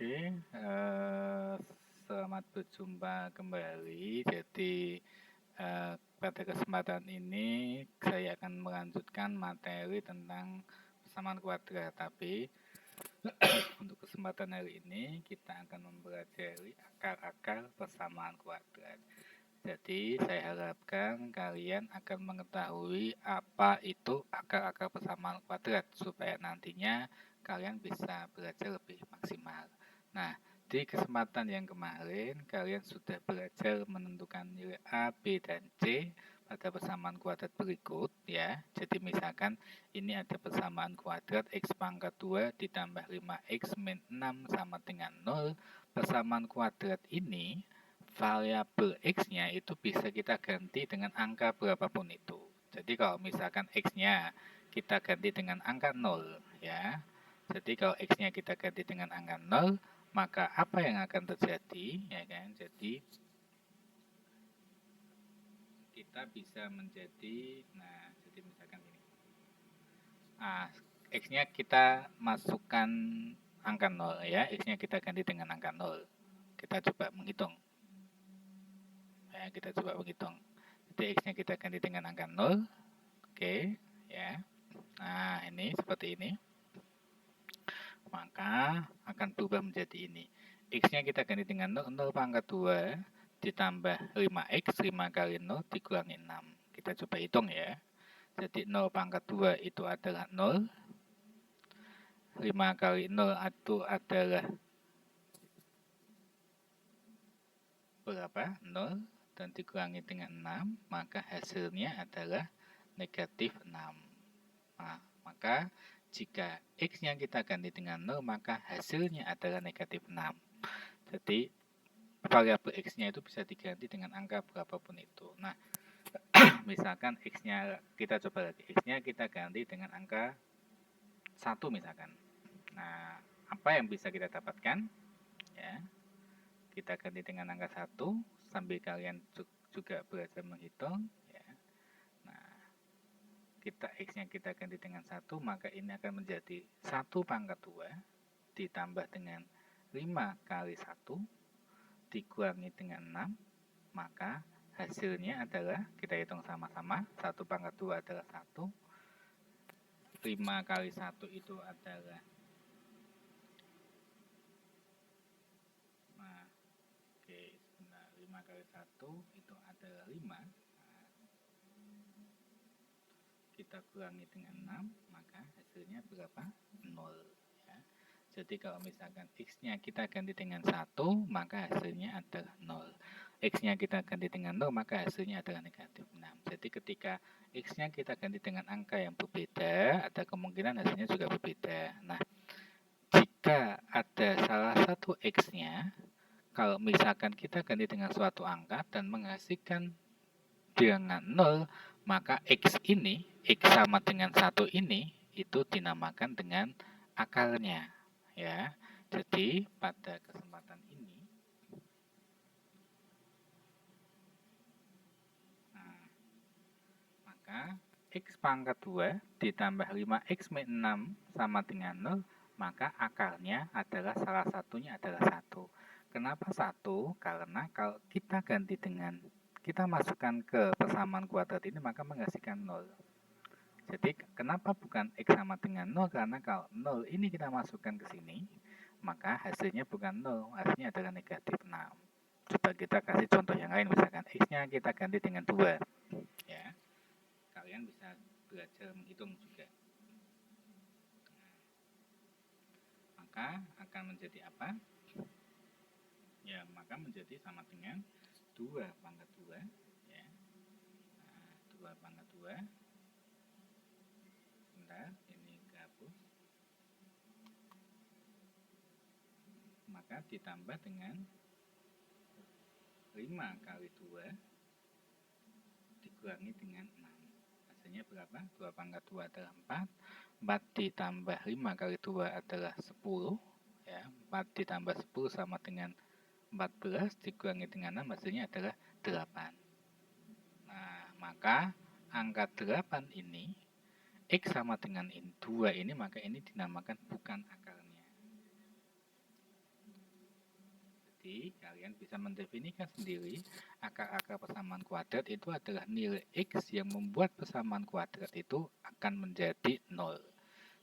Oke, selamat berjumpa kembali. Jadi, pada kesempatan ini saya akan melanjutkan materi tentang persamaan kuadrat. Tapi untuk kesempatan hari ini kita akan mempelajari akar-akar persamaan kuadrat. Jadi, saya harapkan kalian akan mengetahui apa itu akar-akar persamaan kuadrat supaya nantinya kalian bisa belajar lebih maksimal. Nah, di kesempatan yang kemarin kalian sudah belajar menentukan nilai A, B, dan C pada persamaan kuadrat berikut ya. Jadi misalkan ini ada persamaan kuadrat X pangkat 2 ditambah 5X min 6 sama dengan 0. Persamaan kuadrat ini variabel X-nya itu bisa kita ganti dengan angka berapapun itu. Jadi kalau misalkan X-nya kita ganti dengan angka 0 ya. Jadi kalau X-nya kita ganti dengan angka 0, maka apa yang akan terjadi ya kan? Jadi kita bisa menjadi jadi misalkan ini. X-nya kita masukkan angka 0 ya. X-nya kita ganti dengan angka 0. Kita coba menghitung. Kita coba menghitung. Jadi X-nya kita ganti dengan angka 0. Oke, ya. Nah, ini seperti ini. Maka akan berubah menjadi ini. X-nya kita ganti dengan 0, 0 pangkat 2 ditambah 5X, 5 kali 0 dikurangi 6. Kita coba hitung ya. Jadi 0 pangkat 2 itu adalah 0. 5 kali 0 itu adalah berapa? 0. Dan dikurangi dengan 6, maka hasilnya adalah negatif 6. Nah, maka jika X-nya kita ganti dengan 0, maka hasilnya adalah negatif 6. Jadi, variabel X-nya itu bisa diganti dengan angka berapapun itu. Nah, misalkan X-nya kita coba lagi. X-nya kita ganti dengan angka 1 misalkan. Nah, apa yang bisa kita dapatkan? Ya, kita ganti dengan angka 1 sambil kalian juga belajar menghitung ya. Nah, kita X-nya kita ganti dengan 1, maka ini akan menjadi 1 pangkat 2 ditambah dengan 5 kali 1 dikurangi dengan 6, maka hasilnya adalah, kita hitung sama-sama, 1 pangkat 2 adalah 1, 5 kali 1 itu adalah 5 kali 1 itu adalah 5. Kita kurangi dengan 6, maka hasilnya berapa? 0 ya. Jadi kalau misalkan X-nya kita ganti dengan 1, maka hasilnya adalah 0. X-nya kita ganti dengan 0, maka hasilnya adalah negatif 6. Jadi ketika X-nya kita ganti dengan angka yang berbeda, ada kemungkinan hasilnya juga berbeda. Nah, jika ada salah satu X-nya, kalau misalkan kita ganti dengan suatu angka dan menghasilkan bilangan 0, maka X ini, X sama dengan 1 ini, itu dinamakan dengan akarnya ya. Jadi pada kesempatan ini maka X pangkat 2 ditambah 5X min 6 sama dengan 0, maka akarnya adalah salah satunya adalah 1. Kenapa 1? Karena kalau kita ganti dengan, kita masukkan ke persamaan kuadrat ini, maka menghasilkan 0. Jadi kenapa bukan X sama dengan 0? Karena kalau 0 ini kita masukkan ke sini, maka hasilnya bukan 0, hasilnya adalah negatif 6. Coba kita kasih contoh yang lain, misalkan X-nya kita ganti dengan 2. Ya, kalian bisa belajar menghitung juga. Maka akan menjadi apa? Ya, maka menjadi sama dengan 2 pangkat 2. Ya. 2 pangkat 2. Sebentar, ini dihapus. Maka ditambah dengan 5 kali 2 dikurangi dengan 6. Hasilnya berapa? 2 pangkat 2 adalah 4. 4 ditambah 5 kali 2 adalah 10. Ya, 4 ditambah 10 sama dengan 14 dikurangi dengan 6, hasilnya adalah 8. Nah, maka angka 8 ini, X sama dengan 2 ini, maka ini dinamakan bukan akarnya. Jadi kalian bisa mendefinisikan sendiri akar-akar persamaan kuadrat itu adalah nilai X yang membuat persamaan kuadrat itu akan menjadi 0.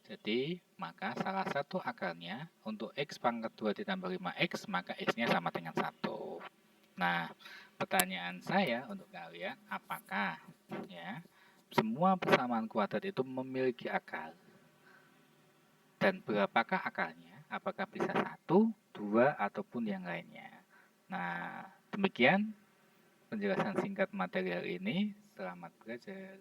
Jadi maka salah satu akarnya untuk X pangkat 2 ditambah 5X maka X-nya sama dengan 1. Nah, pertanyaan saya untuk kalian, apakah ya semua persamaan kuadrat itu memiliki akar? Dan berapakah akarnya? Apakah bisa 1, 2, ataupun yang lainnya? Nah, demikian penjelasan singkat materi hari ini. Selamat belajar.